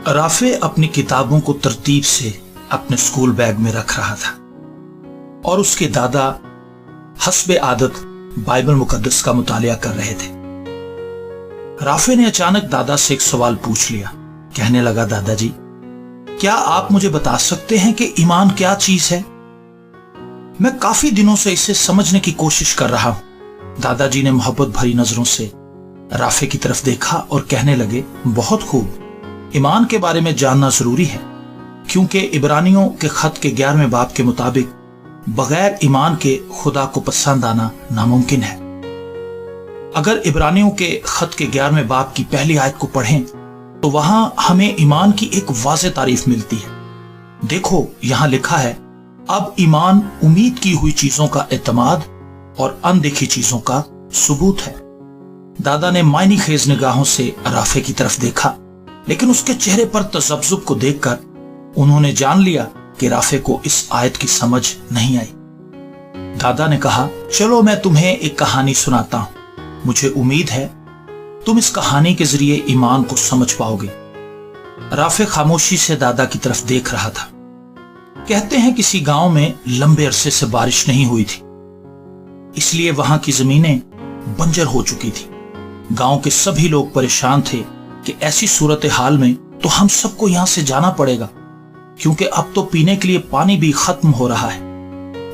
Rafe अपनी किताबों को तरतीब से अपने स्कूल बैग में रख रहा था और उसके दादा हस्बे आदत बाइबल मुकद्दस का मुतालिया कर रहे थे। राफे ने अचानक दादा से एक सवाल पूछ लिया। कहने लगा, दादाजी, क्या आप मुझे बता सकते हैं कि ईमान क्या चीज है? मैं काफी दिनों से इसे समझने की कोशिश कर रहा हूं। दादाजी ने मोहब्बत भरी नजरों से राफे की तरफ देखा और कहने लगे, बहुत खूब, ईमान के बारे में जानना जरूरी है, क्योंकि इब्रानियों के खत के 11वें बाब के मुताबिक बगैर ईमान के खुदा को पसंद आना नामुमकिन है। अगर इब्रानियों के खत के 11वें बाब की पहली आयत को पढ़ें तो वहां हमें ईमान की एक वाज़ेह तारीफ मिलती है। देखो, यहां लिखा है, अब ईमान उम्मीद की हुई चीजों का एतमाद और अनदेखी चीजों का सबूत है। दादा ने मायनी खेज निगाहों से राफे की तरफ देखा, लेकिन उसके चेहरे पर तजब्जुब को देखकर उन्होंने जान लिया कि राफे को इस आयत की समझ नहीं आई। दादा ने कहा, चलो मैं तुम्हें एक कहानी सुनाता हूं। मुझे उम्मीद है तुम इस कहानी के जरिए ईमान को समझ पाओगे। राफे खामोशी से दादा की तरफ देख रहा था। कहते हैं किसी गांव में लंबे अरसे से बारिश नहीं हुई थी, इसलिए वहां की जमीनें बंजर हो चुकी थी। गांव के सभी लोग परेशान थे कि ऐसी सूरत हाल में तो हम सबको यहां से जाना पड़ेगा, क्योंकि अब तो पीने के लिए पानी भी खत्म हो रहा है।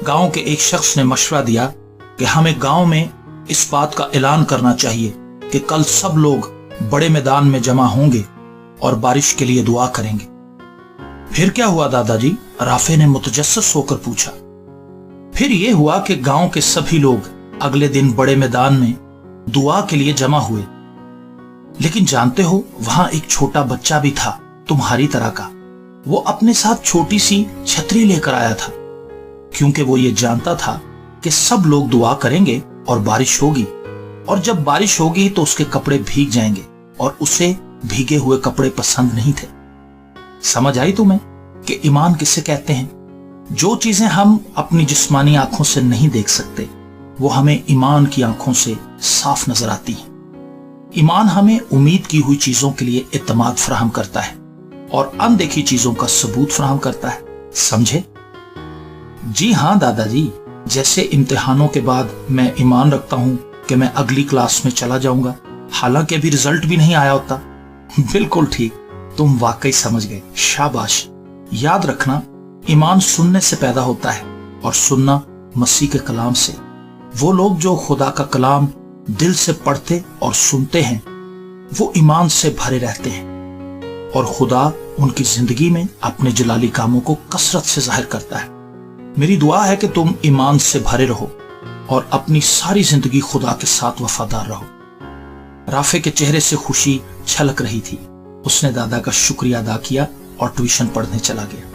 गांव के एक शख्स ने मशवरा दिया कि हमें गांव में इस बात का ऐलान करना चाहिए कि कल सब लोग बड़े मैदान में जमा होंगे और बारिश के लिए दुआ करेंगे। फिर क्या हुआ दादाजी? राफे ने मुतजस्सिस होकर पूछा। फिर यह हुआ कि गांव के सभी लोग अगले दिन बड़े मैदान में दुआ के लिए जमा हुए। लेकिन जानते हो, वहां एक छोटा बच्चा भी था, तुम्हारी तरह का। वो अपने साथ छोटी सी छतरी लेकर आया था, क्योंकि वो ये जानता था कि सब लोग दुआ करेंगे और बारिश होगी, और जब बारिश होगी तो उसके कपड़े भीग जाएंगे और उसे भीगे हुए कपड़े पसंद नहीं थे। समझ आई तुम्हें कि ईमान किसे कहते हैं? जो चीजें हम अपनी जिस्मानी आंखों से नहीं देख सकते, वो हमें ईमान की आंखों से साफ नजर आती है। ईमान हमें उम्मीद की हुई चीजों के लिए इत्मीनान फराहम करता है और अनदेखी चीजों का सबूत फराहम करता है। समझे? जी हाँ दादाजी, जैसे इम्तिहानों के बाद मैं ईमान रखता हूं कि मैं अगली क्लास में चला जाऊंगा, हालांकि अभी रिजल्ट भी नहीं आया होता। बिल्कुल ठीक, तुम वाकई समझ गए, शाबाश। याद रखना, ईमान सुनने से पैदा होता है और सुनना मसीह के कलाम से। वो लोग जो खुदा का कलाम दिल से पढ़ते और सुनते हैं, वो ईमान से भरे रहते हैं और खुदा उनकी जिंदगी में अपने जलाली कामों को कसरत से जाहिर करता है। मेरी दुआ है कि तुम ईमान से भरे रहो और अपनी सारी जिंदगी खुदा के साथ वफादार रहो। राफे के चेहरे से खुशी छलक रही थी। उसने दादा का शुक्रिया अदा किया और ट्यूशन पढ़ने चला गया।